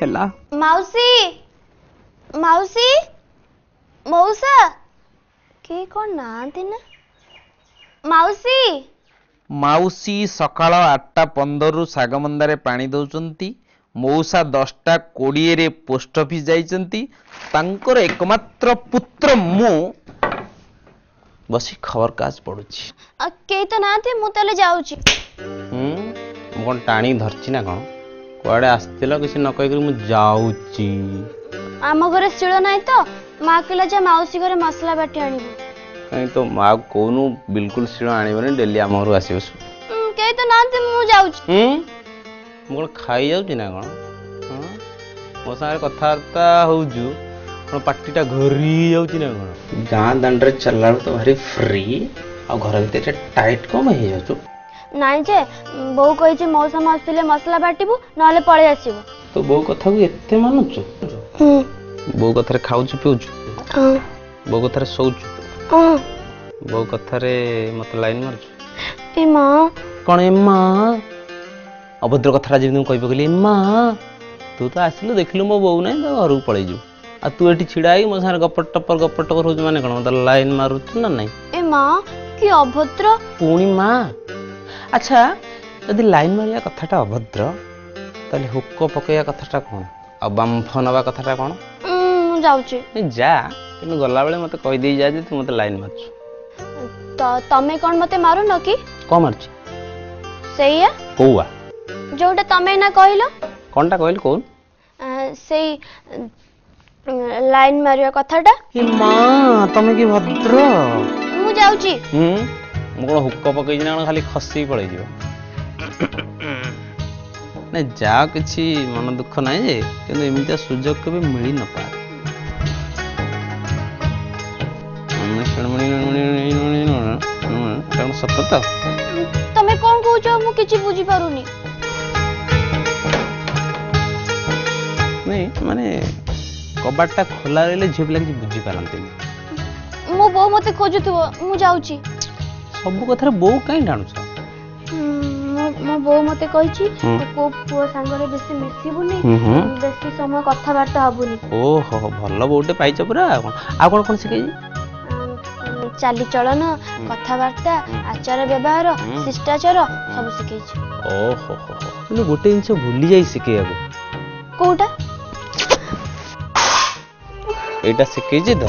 ହେଲା माउसी माउसी मौसा के कौन नांती ना माउसी माउसी सकाळ 8:15 ଶାଗମନ୍ଦାରେ ପାଣି ଦଉଛନ୍ତି। ମଉସା 10:20 ରେ ପୋଷ୍ଟ ଅଫିସ ଯାଇଛନ୍ତି। ତାଙ୍କର ଏକମାତ୍ର ପୁତ୍ର ମୁଁ ବସି ଖବର କାଜ ପଡୁଛି। के तो नांती मु तले जाउची। ମୁଁ କଣ ଟାଣି ଧରିଛି ନା କଣ? କୁଆଡେ ଆସିଥିଲ କିଛି ନ କହିକରି ମୁଁ ଯାଉଛି। आम घरे शिଳ नाही तो माँ कहला जे माउसी घरे मसला बाटी आनिबो। କାହିଁ ତ ମା କହୁନୁ ବିଲକୁଲ ଶିଳ ଆଣିବନି, ଡେଲି ଆମ ଘରୁ ଆସିବ। के तो नांती मु जाउची। ମୁଁ କଣ ଖାଇ ଯାଉଛି ନା କଣ? ମୋ ସାଙ୍ଗରେ କଥାବାର୍ତ୍ତା ହଉଛୁ କଣ ପାଟିଟା ଘୋରି ଯାଉଛି ନା କଣ? ଗାଁ ଦାଣ୍ଡରେ ଚାଲିଲା ବେଳକୁ ତ ଭାରି ଫ୍ରି, ଆଉ ଘର ଭିତରେ ଟାଇଟ୍ କଣ ହେଇଯାଉଛୁ? ନାଇଁ जे ବୋଉ କହିଛି ମଉସା ଆସିଲେ ମସଲା ବାଟିବୁ ନହେଲେ ପଳେଇ ଆସିବୁ। ତୋ ବୋଉ କଥାକୁ ଏତେ ମାନୁଛୁ? ବୋଉ କଥାରେ ଖାଉଛୁ ପିଉଛୁ? ବୋଉ କଥାରେ ଶୋଉଛୁ? ବୋଉ କଥାରେ ମତେ ଲାଇନ ମାରୁଛୁ? ଏ ମା କଣ ଏ ମା ଅଭଦ୍ର କଥାଟା ଯେମିତି ମୁଁ କହି ପକେଇଲି। ମା ତୁ ତ ଆସିଲୁ ଦେଖିଲୁ ମୋ ବୋଉ ନାହିଁ, ତ ଘରକୁ ପଳେଇ ଯିବୁ। ଆଉ ତୁ ଏଠି ଛିଡା ହେଇକି ମୋ ସାଙ୍ଗରେ ଗପଟ ଟପର ହଉଛୁ ମାନେ କଣ? ମତେ ଲାଇନ ମାରୁଛୁ ନା ନାଇଁ? ଏ ମା କି ଅଭଦ୍ର। ପୁଣି ମା? ଆଚ୍ଛା, ଯଦି ଲାଇନ ମାରିବା କଥାଟା ଅଭଦ୍ର, ତାହେଲେ ହୁକ ପକେଇବା କଥାଟା କଣ? ଆଉ ବାମ୍ଫ ନବା କଥାଟା କଣ? ମୁଁ ଯାଉଛି। ଯା, କିନ୍ତୁ ଗଲାବେଳେ ମତେ କହିଦେଇ ଯା ଯେ ତୁ ମତେ ଲାଇନ ମାରୁଛୁ। ତମେ କଣ ମତେ ମାରୁନ କି? କଣ ମାରୁଛି? ସେଇଆ କୋଉଆ? ଯୋଉଟା ତମେ ନା କହିଲ। କଣଟା କହିଲୁ କହୁନୁ? ସେଇ ଲାଇନ ମାରିବା କଥାଟା। ଏ ମା ତମେ କି ଭଦ୍ର। ମୁଁ ଯାଉଛି। ମୁଁ କଣ ହୁକ ପକେଇଛି ନା କଣ ଖାଲି ଖସିକି ପଳେଇଯିବ? ନାଇଁ ଯାଅ, କିଛି ମନ ଦୁଃଖ ନାହିଁ ଯେ, କିନ୍ତୁ ଏମିତିଆ ସୁଯୋଗ କେବେ ମିଳି ନପାରେ। ସତ ତ? ତମେ କଣ କହୁଛ ମୁଁ କିଛି ବୁଝିପାରୁନି। ନାଇଁ ମାନେ କବାଟଟା ଖୋଲା ରହିଲେ ଝିଅ ପିଲା କିଛି ବୁଝିପାରନ୍ତିନି। ମୋ ବୋଉ ମତେ ଖୋଜୁଥିବ, ମୁଁ ଯାଉଛି। ସବୁ କଥାରେ ବୋଉ କାହିଁ ଟାଣୁଛ? ମୋ ବୋଉ ମତେ କହିଛି କୋଉ ପୁଅ ସାଙ୍ଗରେ ବେଶୀ ମିଶିବୁନି, ବେଶୀ ସମୟ କଥାବାର୍ତ୍ତା ହବୁନି। ଓହୋ, ଭଲ ବୋଉଟେ ପାଇଛ ପୁରା। ଆଉ କଣ କଣ ଶିଖେଇଛି? ଚାଲିଚଳନ, କଥାବାର୍ତ୍ତା, ଆଚାର ବ୍ୟବହାର, ଶିଷ୍ଟାଚାର ସବୁ ଶିଖେଇଛି। ଓହୋ, କିନ୍ତୁ ଗୋଟେ ଜିନିଷ ଭୁଲି ଯାଇ ଶିଖେଇବାକୁ। କୋଉଟା? ଏଇଟା ଶିଖେଇଛି ତ।